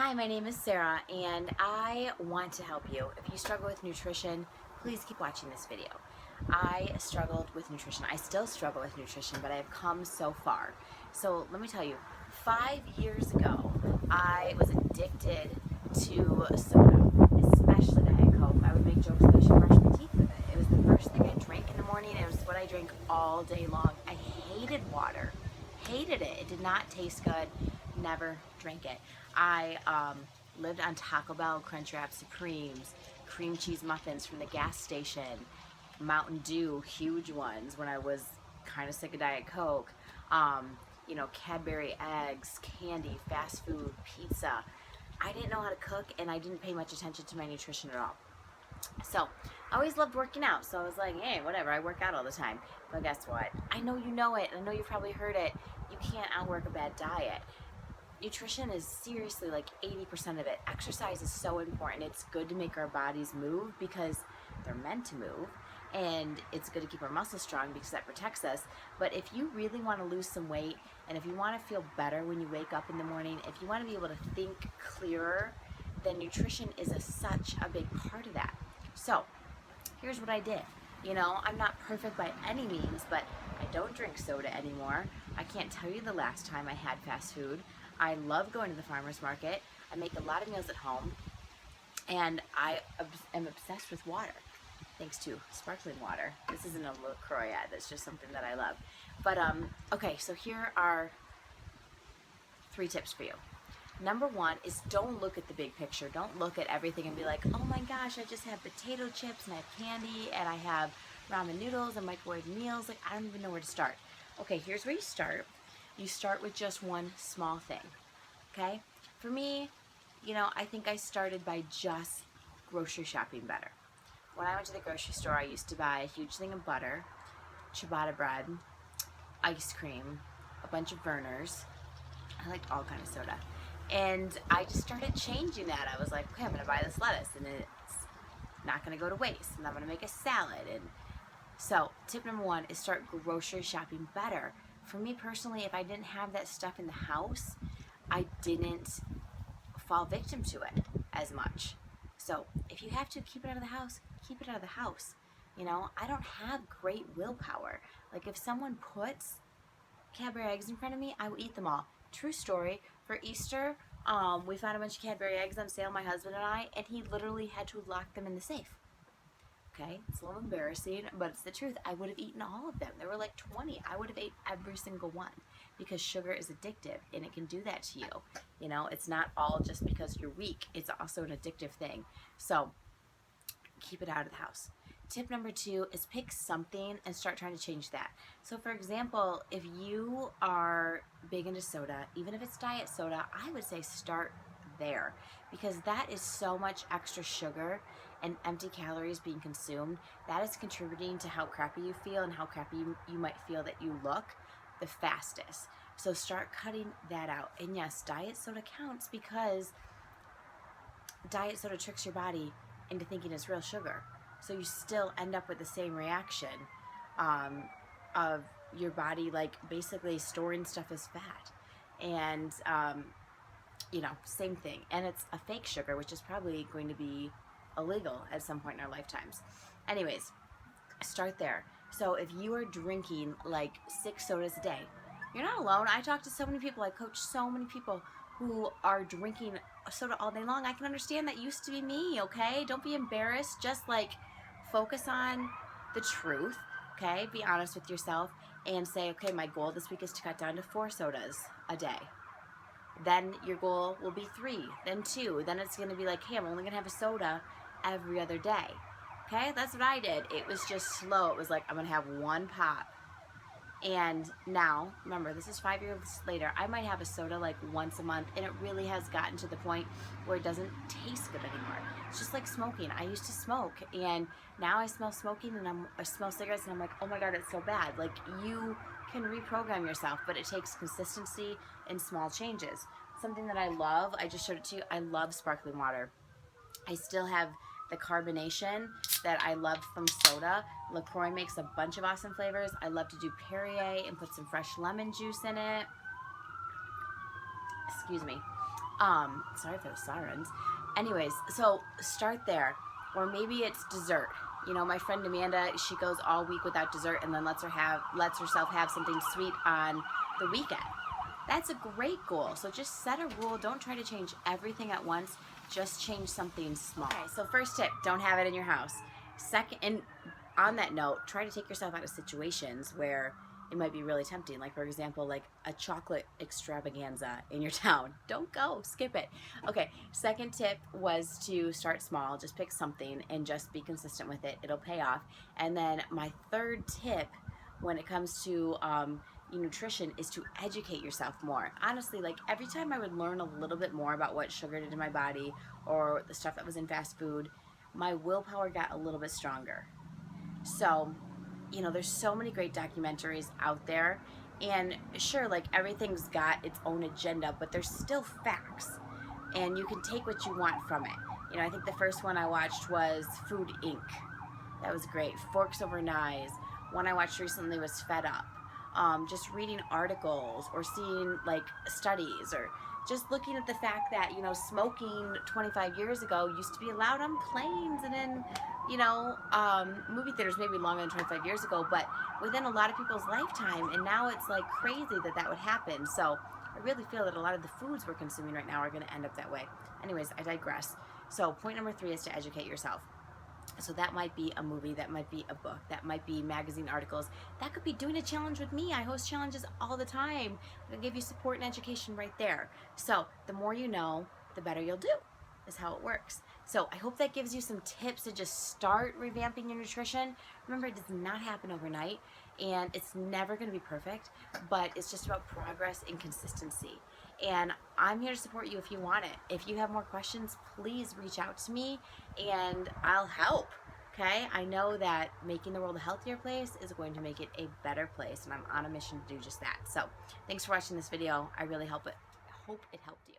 Hi, my name is Sarah, and I want to help you. If you struggle with nutrition, please keep watching this video. I struggled with nutrition. I still struggle with nutrition, but I've come so far. So let me tell you, 5 years ago, I was addicted to soda, especially Diet Coke. I would make jokes that I should brush my teeth with it. It was the first thing I drank in the morning. It was what I drank all day long. I hated water. Hated it. It did not taste good. Never drank it. I lived on Taco Bell, Crunchwrap Supremes, cream cheese muffins from the gas station, Mountain Dew, huge ones when I was kind of sick of Diet Coke, Cadbury eggs, candy, fast food, pizza. I didn't know how to cook, and I didn't pay much attention to my nutrition at all. So I always loved working out, so I was like, hey, whatever, I work out all the time. But guess what? I know you know it. I know you've probably heard it. You can't outwork a bad diet. Nutrition is seriously like 80% of it. Exercise is so important. It's good to make our bodies move because they're meant to move, and it's good to keep our muscles strong because that protects us. But if you really want to lose some weight, and if you want to feel better when you wake up in the morning, if you want to be able to think clearer, then nutrition is such a big part of that. So here's what I did. I'm not perfect by any means, but I don't drink soda anymore. I can't tell you the last time I had fast food. I love going to the farmer's market. I make a lot of meals at home, and I am obsessed with water, thanks to sparkling water. This isn't a LaCroix ad, that's just something that I love. But, okay, so here are 3 tips for you. Number 1 is don't look at the big picture. Don't look at everything and be like, oh my gosh, I just have potato chips and I have candy and I have ramen noodles and microwave meals. Like, I don't even know where to start. Okay, here's where you start. You start with just one small thing, okay? For me, I think I started by just grocery shopping better. When I went to the grocery store, I used to buy a huge thing of butter, ciabatta bread, ice cream, a bunch of Vernors. I liked all kind of soda. And I just started changing that. I was like, okay, I'm going to buy this lettuce, and it's not going to go to waste, and I'm going to make a salad. And so tip number 1 is start grocery shopping better. For me personally, if I didn't have that stuff in the house, I didn't fall victim to it as much. So if you have to keep it out of the house, keep it out of the house. I don't have great willpower. Like, if someone puts Cadbury eggs in front of me, I will eat them all. True story. For Easter, we found a bunch of Cadbury eggs on sale, my husband and I, and he literally had to lock them in the safe. Okay, it's a little embarrassing, but it's the truth. I would have eaten all of them. There were like 20. I would have ate every single one because sugar is addictive, and it can do that to you. It's not all just because you're weak. It's also an addictive thing. So keep it out of the house. Tip number 2 is pick something and start trying to change that. So for example, if you are big into soda, even if it's diet soda, I would say start there, because that is so much extra sugar and empty calories being consumed. That is contributing to how crappy you feel and how crappy you might feel that you look the fastest. So start cutting that out. And yes, diet soda counts, because diet soda tricks your body into thinking it's real sugar. So you still end up with the same reaction of your body, like, basically storing stuff as fat. And, same thing. And it's a fake sugar, which is probably going to be illegal at some point in our lifetimes. Anyways, start there. So if you are drinking like 6 sodas a day, you're not alone. I talk to so many people. I coach so many people who are drinking soda all day long. I can understand that used to be me, okay? Don't be embarrassed. Just focus on the truth, okay? Be honest with yourself and say, okay, my goal this week is to cut down to 4 sodas a day. Then your goal will be 3, then 2. Then it's going to be like, hey, I'm only going to have a soda every other day. Okay, that's what I did. It was just slow. It was like, I'm going to have 1 pop. And now, remember, this is 5 years later, I might have a soda like once a month, and it really has gotten to the point where it doesn't taste good anymore. It's just like smoking. I used to smoke, and now I smell smoking, and I smell cigarettes, and I'm like, oh my God, it's so bad. Like, you can reprogram yourself, but it takes consistency and small changes. Something that I love, I just showed it to you, I love sparkling water. I still have the carbonation that I loved from soda. LaCroix makes a bunch of awesome flavors. I love to do Perrier and put some fresh lemon juice in it. Excuse me. Sorry if there was sirens. Anyways, so start there. Or maybe it's dessert. You know, my friend Amanda, she goes all week without dessert and then lets herself have something sweet on the weekend. That's a great goal. So just set a rule. Don't try to change everything at once. Just change something small. Okay, so first tip, don't have it in your house. Second, and on that note, try to take yourself out of situations where it might be really tempting. Like, for example, like a chocolate extravaganza in your town. Don't go, skip it. Okay, second tip was to start small. Just pick something and just be consistent with it. It'll pay off. And then my third tip when it comes to nutrition is to educate yourself more. Honestly, like every time I would learn a little bit more about what sugar did in my body or the stuff that was in fast food, my willpower got a little bit stronger. So, you know, there's so many great documentaries out there, and sure, like everything's got its own agenda, but there's still facts, and you can take what you want from it. You know, I think the first one I watched was Food Inc. That was great. Forks Over Knives. One I watched recently was Fed Up. Just reading articles or seeing like studies or just looking at the fact that, you know, smoking 25 years ago used to be allowed on planes and in, you know, movie theaters maybe longer than 25 years ago, but within a lot of people's lifetime, and now it's like crazy that that would happen. So I really feel that a lot of the foods we're consuming right now are going to end up that way. Anyways, I digress. So point number 3 is to educate yourself. So that might be a movie, that might be a book, that might be magazine articles, that could be doing a challenge with me. I host challenges all the time. I give you support and education right there. So the more you know, the better you'll do, is how it works. So I hope that gives you some tips to just start revamping your nutrition. Remember, it does not happen overnight, and it's never going to be perfect, but it's just about progress and consistency. And I'm here to support you if you want it. If you have more questions, please reach out to me and I'll help. Okay? I know that making the world a healthier place is going to make it a better place, and I'm on a mission to do just that. So thanks for watching this video. I really hope it helped you.